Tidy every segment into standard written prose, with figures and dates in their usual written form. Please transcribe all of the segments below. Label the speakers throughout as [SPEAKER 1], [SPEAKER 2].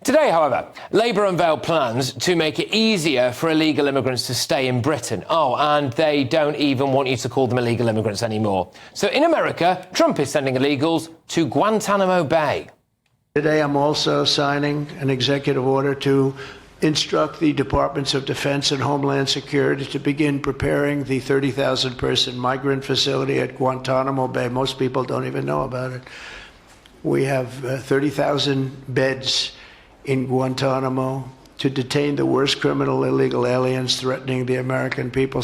[SPEAKER 1] Today, however, Labour unveiled plans to make it easier for illegal immigrants to stay in Britain. Oh, and they don't even want you to call them illegal immigrants anymore. So in America, Trump is sending illegals to Guantanamo Bay.
[SPEAKER 2] Today, I'm also signing an executive order to instruct the Departments of Defense and Homeland Security to begin preparing the 30,000-person migrant facility at Guantanamo Bay. Most people don't even know about it. We have 30,000 beds in Guantanamo to detain the worst criminal illegal aliens threatening the American people.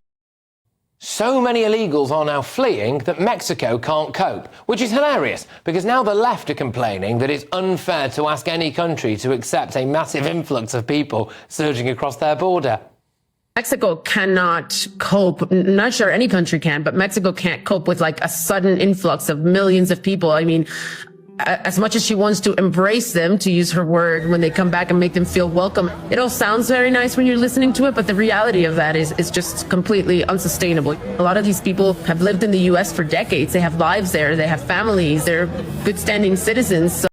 [SPEAKER 1] So many illegals are now fleeing that Mexico can't cope, which is hilarious because now the left are complaining that it's unfair to ask any country to accept a massive influx of people surging across their border.
[SPEAKER 3] Mexico cannot cope. Not sure any country can, but Mexico can't cope with like a sudden influx of millions of people. I mean, as much as she wants to embrace them, to use her word, when they come back and make them feel welcome, it all sounds very nice when you're listening to it, but the reality of that is just completely unsustainable. A lot of these people have lived in the U.S. for decades. They have lives there. They have families. They're good standing citizens. So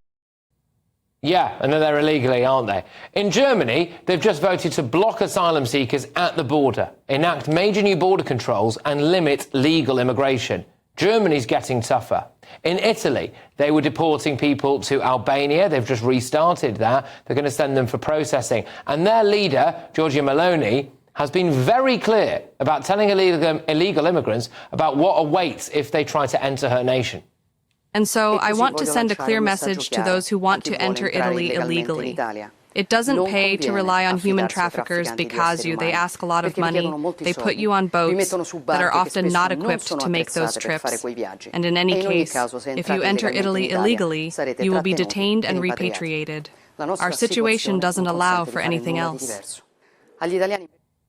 [SPEAKER 1] yeah, and then they're illegally, aren't they? In Germany, they've just voted to block asylum seekers at the border, enact major new border controls and limit legal immigration. Germany's getting tougher. In Italy, they were deporting people to Albania. They've just restarted that. They're going to send them for processing. And their leader, Giorgia Meloni, has been very clear about telling illegal immigrants about what awaits if they try to enter her nation.
[SPEAKER 4] And so I want to send a clear message to those who want to enter Italy illegally. It doesn't pay to rely on human traffickers because they ask a lot of money, they put you on boats that are often not equipped to make those trips. And in any case, if you enter Italy illegally, you will be detained and repatriated. Our situation doesn't allow for anything else.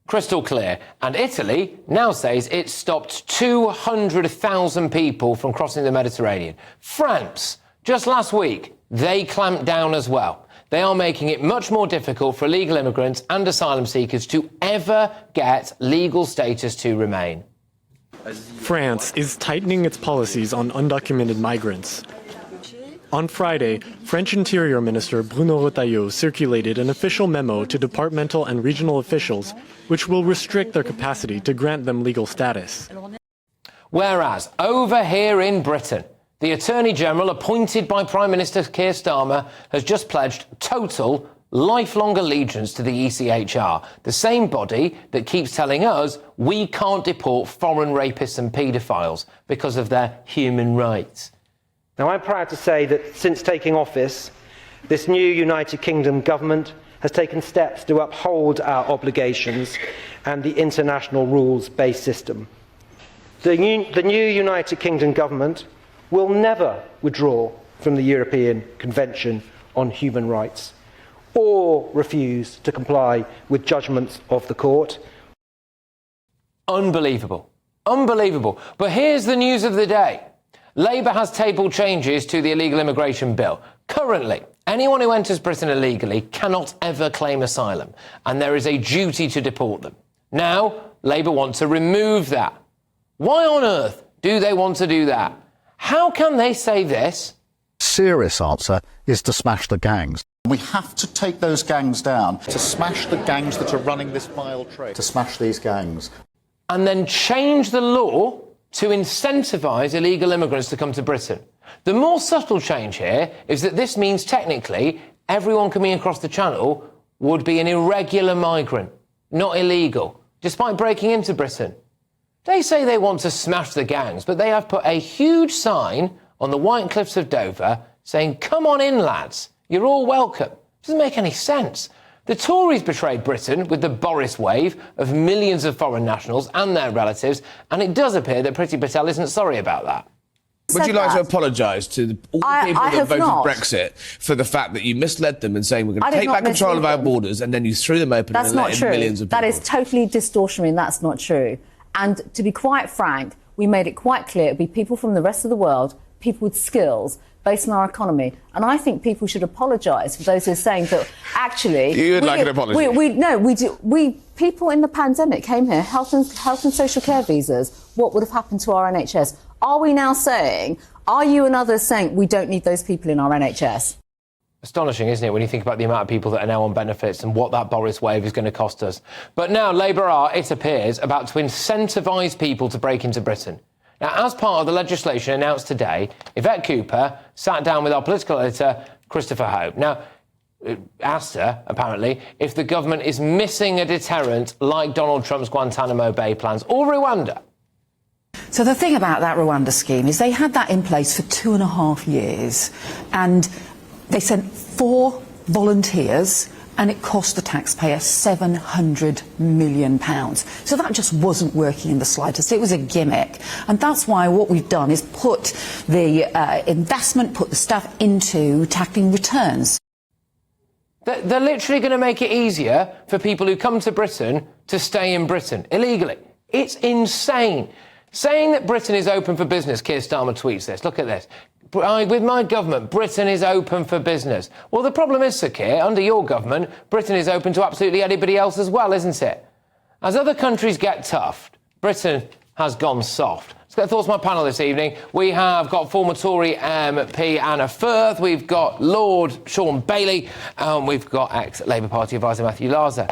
[SPEAKER 1] Crystal clear. And Italy now says it stopped 200,000 people from crossing the Mediterranean. France, just last week, they clamped down as well. They are making it much more difficult for illegal immigrants and asylum seekers to ever get legal status to remain.
[SPEAKER 5] France is tightening its policies on undocumented migrants. On Friday, French Interior Minister Bruno Retailleau circulated an official memo to departmental and regional officials which will restrict their capacity to grant them legal status.
[SPEAKER 1] Whereas over here in Britain, the Attorney General, appointed by Prime Minister Keir Starmer, has just pledged total, lifelong allegiance to the ECHR, the same body that keeps telling us we can't deport foreign rapists and paedophiles because of their human rights.
[SPEAKER 6] Now, I'm proud to say that since taking office, this new United Kingdom government has taken steps to uphold our obligations and the international rules-based system. The new United Kingdom government will never withdraw from the European Convention on Human Rights or refuse to comply with judgments of the court.
[SPEAKER 1] Unbelievable. Unbelievable. But here's the news of the day. Labour has tabled changes to the illegal immigration bill. Currently, anyone who enters Britain illegally cannot ever claim asylum, and there is a duty to deport them. Now, Labour want to remove that. Why on earth do they want to do that? How can they say this?
[SPEAKER 7] Serious answer is to smash the gangs. We have to take those gangs down, to smash the gangs that are running this vile trade, to smash these gangs.
[SPEAKER 1] And then change the law to incentivise illegal immigrants to come to Britain. The more subtle change here is that this means technically everyone coming across the channel would be an irregular migrant, not illegal, despite breaking into Britain. They say they want to smash the gangs, but they have put a huge sign on the White Cliffs of Dover saying, come on in, lads, you're all welcome. Doesn't make any sense. The Tories betrayed Britain with the Boris wave of millions of foreign nationals and their relatives, and it does appear that Priti Patel isn't sorry about that.
[SPEAKER 8] Would you like to apologise to all the people that voted Brexit for the fact that you misled them and saying we're going to take back control of our borders and then you threw them open and let in millions of people?
[SPEAKER 9] That is totally distortionary and that's not true. And to be quite frank, we made it quite clear it'd be people from the rest of the world, people with skills, based on our economy. And I think people should apologise for those who are saying that actually...
[SPEAKER 8] You would like an apology?
[SPEAKER 9] People in the pandemic came here, health and social care visas. What would have happened to our NHS? Are we now saying, are you and others saying we don't need those people in our NHS?
[SPEAKER 1] Astonishing, isn't it, when you think about the amount of people that are now on benefits and what that Boris wave is going to cost us. But now Labour are, it appears, about to incentivise people to break into Britain. Now, as part of the legislation announced today, Yvette Cooper sat down with our political editor, Christopher Hope. Now, asked her, apparently, if the government is missing a deterrent like Donald Trump's Guantanamo Bay plans or Rwanda.
[SPEAKER 10] So the thing about that Rwanda scheme is they had that in place for 2.5 years, and they sent 4 volunteers, and it cost the taxpayer £700 million. So that just wasn't working in the slightest. It was a gimmick. And that's why what we've done is put the investment, put the staff into tackling returns.
[SPEAKER 1] They're literally going to make it easier for people who come to Britain to stay in Britain illegally. It's insane. Saying that Britain is open for business, Keir Starmer tweets this. Look at this. With my government, Britain is open for business. Well, the problem is, Sir Keir, under your government, Britain is open to absolutely anybody else as well, isn't it? As other countries get tough, Britain has gone soft. Let's get thoughts from my panel this evening. We have got former Tory MP Anna Firth, we've got Lord Sean Bailey, and we've got ex-Labour Party advisor Matthew Larser.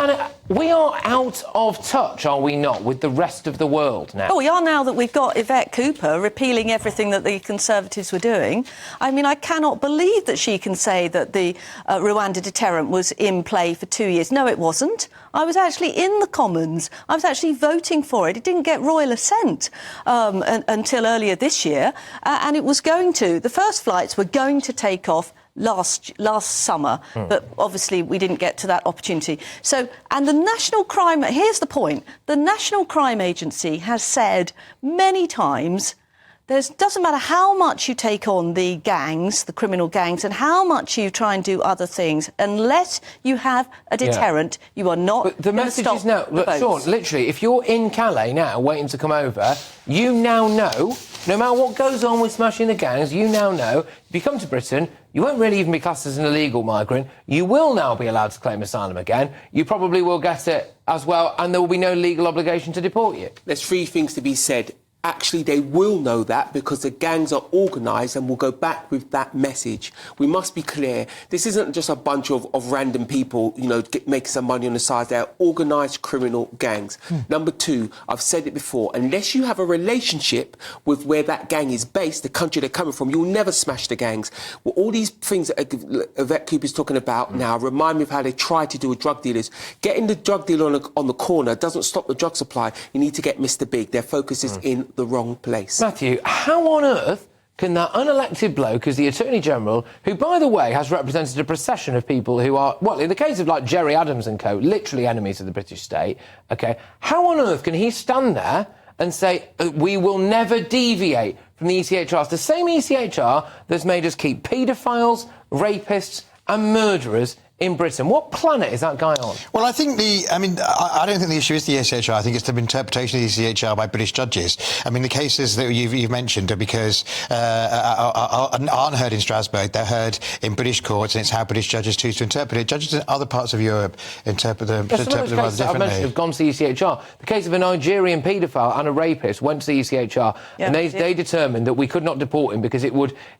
[SPEAKER 1] And we are out of touch, are we not, with the rest of the world now?
[SPEAKER 11] Oh, we are now that we've got Yvette Cooper repealing everything that the Conservatives were doing. I mean, I cannot believe that she can say that the Rwanda deterrent was in play for 2 years. No, it wasn't. I was actually in the Commons. I was actually voting for it. It didn't get royal assent until earlier this year, and it was going to. The first flights were going to take off last summer, but obviously we didn't get to that opportunity. So, and the National Crime, here's the point, the National Crime Agency has said many times, doesn't matter how much you take on the gangs, the criminal gangs, and how much you try and do other things, unless you have a deterrent, you are not going to stop
[SPEAKER 1] the message is now, look, Sean, literally, if you're in Calais now waiting to come over, you now know, no matter what goes on with smashing the gangs, you now know, if you come to Britain, you won't really even be classed as an illegal migrant. You will now be allowed to claim asylum again. You probably will get it as well, and there will be no legal obligation to deport you.
[SPEAKER 12] There's 3 things to be said. Actually, they will know that because the gangs are organised and will go back with that message. We must be clear. This isn't just a bunch of random people, you know, making some money on the side. They're organised criminal gangs. Number 2, I've said it before, unless you have a relationship with where that gang is based, the country they're coming from, you'll never smash the gangs. Well, all these things that Yvette Cooper's talking about now remind me of how they tried to do with drug dealers. Getting the drug dealer on the corner doesn't stop the drug supply. You need to get Mr. Big. Their focus is in the wrong place.
[SPEAKER 1] Matthew, how on earth can that unelected bloke as the Attorney General, who, by the way, has represented a procession of people who are, well, in the case of, like, Jerry Adams and co., literally enemies of the British state, OK, how on earth can he stand there and say, we will never deviate from the ECHR? It's the same ECHR that's made us keep paedophiles, rapists and murderers in Britain. What planet is that guy on?
[SPEAKER 13] Well, I think I don't think the issue is the ECHR. I think it's the interpretation of the ECHR by British judges. I mean, the cases that you've mentioned are because aren't heard in Strasbourg. They're heard in British courts, and it's how British judges choose to interpret it. Judges in other parts of Europe interpret them rather differently. Some of those cases I've mentioned have gone to the ECHR. The case of a Nigerian paedophile and a rapist went to the ECHR, and they determined that we could not deport him because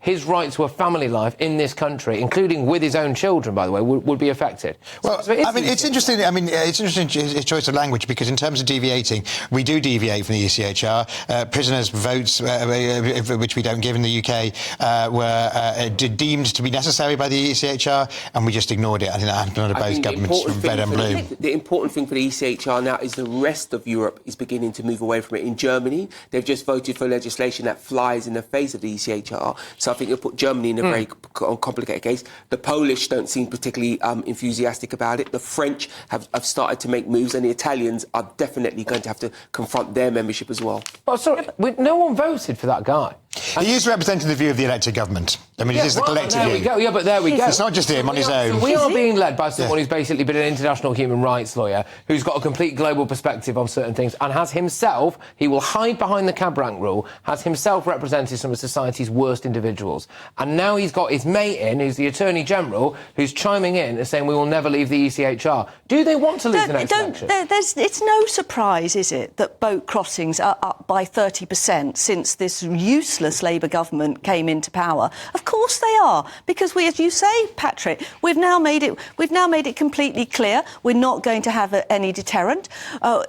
[SPEAKER 13] his right to a family life in this country, including with his own children, by the way, would be affected. Well, it's interesting. I mean, it's interesting his choice of language, because in terms of deviating, we do deviate from the ECHR. Prisoners' votes, which we don't give in the UK, were deemed to be necessary by the ECHR, and we just ignored it. I think that happened under both governments, from red and blue.
[SPEAKER 12] The important thing for the ECHR now is the rest of Europe is beginning to move away from it. In Germany, they've just voted for legislation that flies in the face of the ECHR. So I think it'll put Germany in a very complicated case. The Polish don't seem particularly enthusiastic about it. The French have started to make moves, and the Italians are definitely going to have to confront their membership as well.
[SPEAKER 1] Oh, sorry, no one voted for that guy.
[SPEAKER 13] He is representing the view of the elected government. I mean, it is the collective view.
[SPEAKER 1] There we go. Yeah, but there we go.
[SPEAKER 13] It's not just him on his own.
[SPEAKER 1] So we are being led by someone who's basically been an international human rights lawyer, who's got a complete global perspective on certain things, and has himself, he will hide behind the cab rank rule, has himself represented some of society's worst individuals. And now he's got his mate in, who's the Attorney General, who's chiming in and saying we will never leave the ECHR. Do they want to leave the next election?
[SPEAKER 11] It's no surprise, is it, that boat crossings are up by 30% since this useless this Labour government came into power. Of course they are, because we, as you say, Patrick, we've now made it completely clear we're not going to have any deterrent.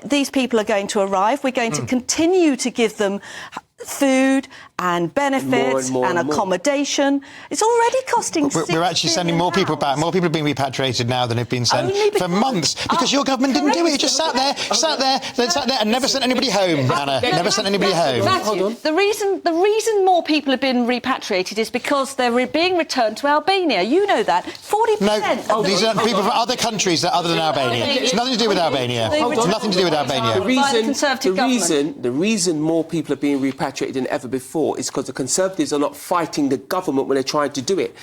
[SPEAKER 11] These people are going to arrive. We're going to continue to give them food and benefits and accommodation. It's already costing.
[SPEAKER 13] We're actually sending more people back. More people are being repatriated now than have been sent for months because your government didn't do it. You just sat there, and never sent anybody home, Anna. Never sent anybody home.
[SPEAKER 11] Hold on. The reason more people have been repatriated is because they're being returned to Albania. You know that. 40%.
[SPEAKER 13] No, these are people from other countries other than Albania. It's nothing to do with Albania. It's nothing to do with Albania.
[SPEAKER 12] The reason more people are being repatriated than ever before is because the Conservatives are not fighting the government when they're trying to do it.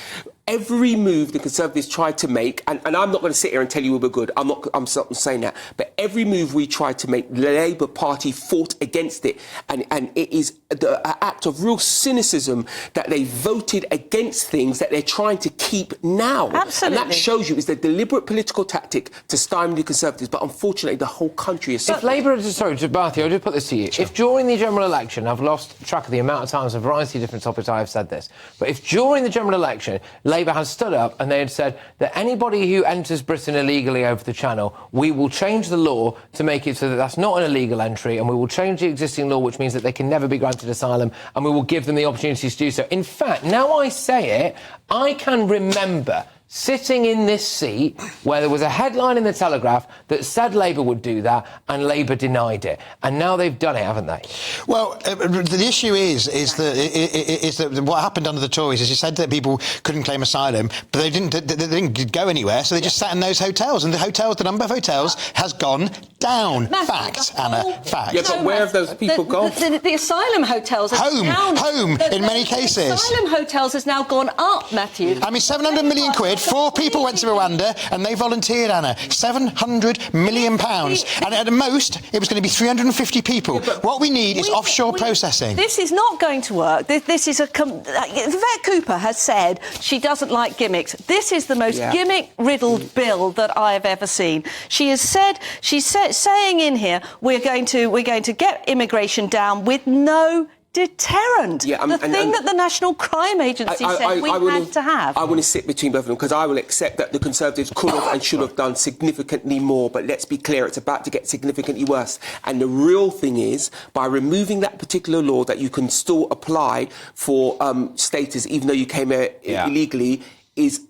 [SPEAKER 12] Every move the Conservatives tried to make, and I'm not going to sit here and tell you we were good, I'm saying that, but every move we tried to make, the Labour Party fought against it, and it is an act of real cynicism that they voted against things that they're trying to keep now.
[SPEAKER 11] Absolutely.
[SPEAKER 12] And that shows you it's a deliberate political tactic to stymie the Conservatives, but unfortunately the whole country is suffering.
[SPEAKER 1] If Labour, sorry, Barthy, I'll just put this to you. Sure. If during the general election, I've lost track of the amount of times, a variety of different topics I have said this, but if during the general election, Labour has stood up and they had said that anybody who enters Britain illegally over the Channel, we will change the law to make it so that that's not an illegal entry, and we will change the existing law, which means that they can never be granted asylum, and we will give them the opportunities to do so. In fact, now I say it, I can remember sitting in this seat where there was a headline in the Telegraph that said Labour would do that, and Labour denied it. And now they've done it, haven't they?
[SPEAKER 13] Well, the issue is that what happened under the Tories is you said that people couldn't claim asylum, but they didn't go anywhere, so they just sat in those hotels, and the number of hotels has gone down. Fact, Anna, fact.
[SPEAKER 12] Yeah, but where have those people gone?
[SPEAKER 11] The asylum hotels are
[SPEAKER 13] home in many cases.
[SPEAKER 11] The asylum hotels has now gone up, Matthew.
[SPEAKER 13] I mean, 700 million quid. 4 people went to Rwanda and they volunteered, Anna. £700 million. And at the most, it was going to be 350 people. Yeah, what we need is offshore processing.
[SPEAKER 11] This is not going to work. This is Yvette Cooper has said she doesn't like gimmicks. This is the most gimmick-riddled bill that I have ever seen. She's saying in here, we're going to get immigration down with no deterrent. Yeah, the thing that the National Crime Agency said we had to have.
[SPEAKER 12] I want to sit between both of them because I will accept that the Conservatives could have and should have done significantly more, but let's be clear, it's about to get significantly worse. And the real thing is, by removing that particular law that you can still apply for status even though you came here illegally, is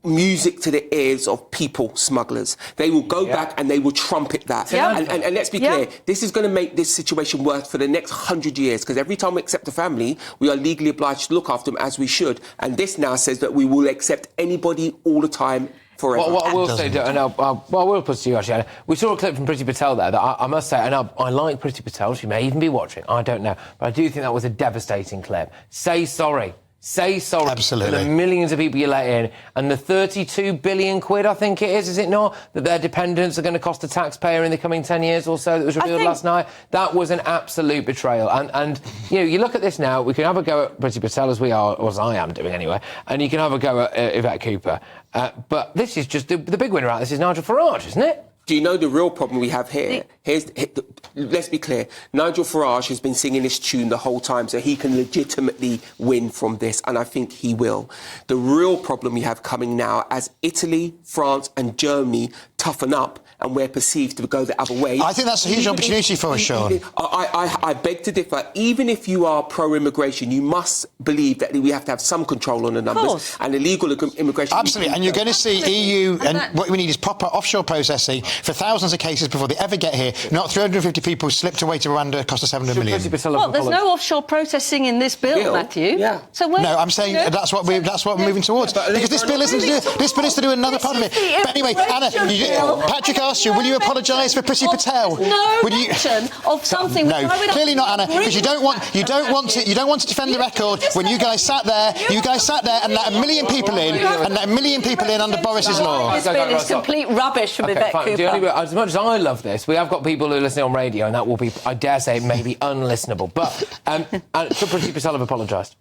[SPEAKER 12] music to the ears of people smugglers. They will go back and they will trumpet that. Yeah. And let's be clear, this is going to make this situation worse for the next 100 years, because every time we accept a family, we are legally obliged to look after them as we should. And this now says that we will accept anybody all the time. Forever.
[SPEAKER 1] What I will say, and I will put to you, actually, Anna, we saw a clip from Priti Patel there that I must say, and I like Priti Patel, she may even be watching, I don't know, but I do think that was a devastating clip. Say sorry. Say sorry.
[SPEAKER 13] Absolutely.
[SPEAKER 1] To the millions of people you let in, and the 32 billion quid, I think it is it not, that their dependents are going to cost the taxpayer in the coming 10 years or so, that was revealed last night. That was an absolute betrayal. And you know, you look at this now, we can have a go at Priti Patel, as we are, or as I am doing anyway, and you can have a go at Yvette Cooper. But this is just the big winner out. This is Nigel Farage, isn't it?
[SPEAKER 12] Do you know the real problem we have here? Let's be clear. Nigel Farage has been singing this tune the whole time, so he can legitimately win from this, and I think he will. The real problem we have coming now, as Italy, France and Germany toughen up and we're perceived to go the other way.
[SPEAKER 13] I think that's a huge opportunity for us, Sean.
[SPEAKER 12] I beg to differ. Even if you are pro-immigration, you must believe that we have to have some control on the numbers. And illegal immigration...
[SPEAKER 13] Absolutely, and you're going to see EU, and what we need is proper offshore processing for thousands of cases before they ever get here. Not 350 people slipped away to Rwanda, cost us 700 million.
[SPEAKER 11] Well, there's no offshore processing in this bill, Matthew.
[SPEAKER 12] Yeah.
[SPEAKER 11] So
[SPEAKER 13] no, I'm saying that's what we're moving towards. Because this bill isn't to do. This bill is to do another part of it. But anyway, Anna, Patrick asked you, will you apologise for Priti Patel?
[SPEAKER 11] No mention of something.
[SPEAKER 13] No, clearly not, Anna, because you don't want to defend the record when you guys sat there and let a million people in, under Boris's law.
[SPEAKER 11] This bill is complete rubbish from Yvette Cooper.
[SPEAKER 1] As much as I love this, we have got people who are listening on radio, and that will be, I dare say, maybe unlistenable. But should Priti Patel have apologised?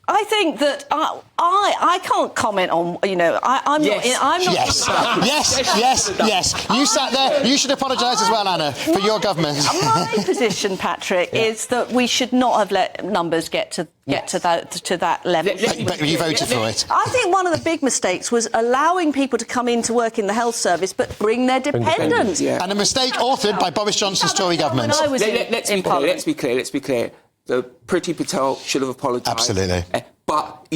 [SPEAKER 11] I think that I can't comment on, I'm not.
[SPEAKER 13] Yes. You sat there. You should apologise as well, Anna, for your government.
[SPEAKER 11] My position, Patrick, is that we should not have let numbers get to that level.
[SPEAKER 13] But you voted for it.
[SPEAKER 11] I think one of the big mistakes was allowing people to come in to work in the health service but bring their dependents.
[SPEAKER 13] And a mistake authored by Boris Johnson's Tory government.
[SPEAKER 12] Let's be clear. The Priti Patel should have apologised.
[SPEAKER 13] Absolutely.
[SPEAKER 12] But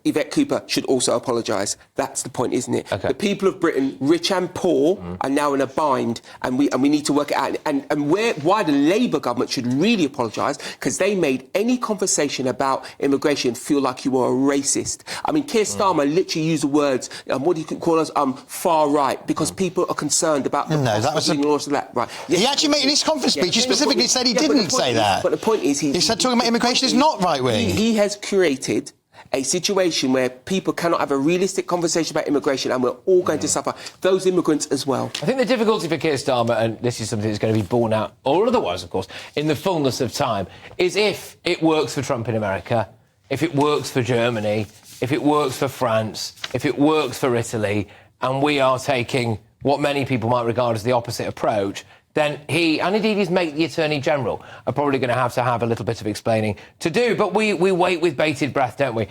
[SPEAKER 12] Yvette Cooper should also apologise. That's the point, isn't it?
[SPEAKER 1] Okay.
[SPEAKER 12] The people of Britain, rich and poor, are now in a bind, and we need to work it out. And why the Labour government should really apologise, because they made any conversation about immigration feel like you were a racist. I mean, Keir Starmer literally used the words, what do you call us, far right, because people are concerned about the laws of that. Right.
[SPEAKER 13] Yes, he actually made in his conference speech. He specifically said he didn't say that.
[SPEAKER 12] But the point is,
[SPEAKER 13] he said talking about immigration is not right wing.
[SPEAKER 12] He has created a situation where people cannot have a realistic conversation about immigration, and we're all going to suffer, those immigrants as well.
[SPEAKER 1] I think the difficulty for Keir Starmer, and this is something that's going to be borne out, or otherwise, of course, in the fullness of time, is if it works for Trump in America, if it works for Germany, if it works for France, if it works for Italy, and we are taking what many people might regard as the opposite approach, then he, and indeed his mate, the Attorney General, are probably going to have a little bit of explaining to do. But we wait with bated breath, don't we?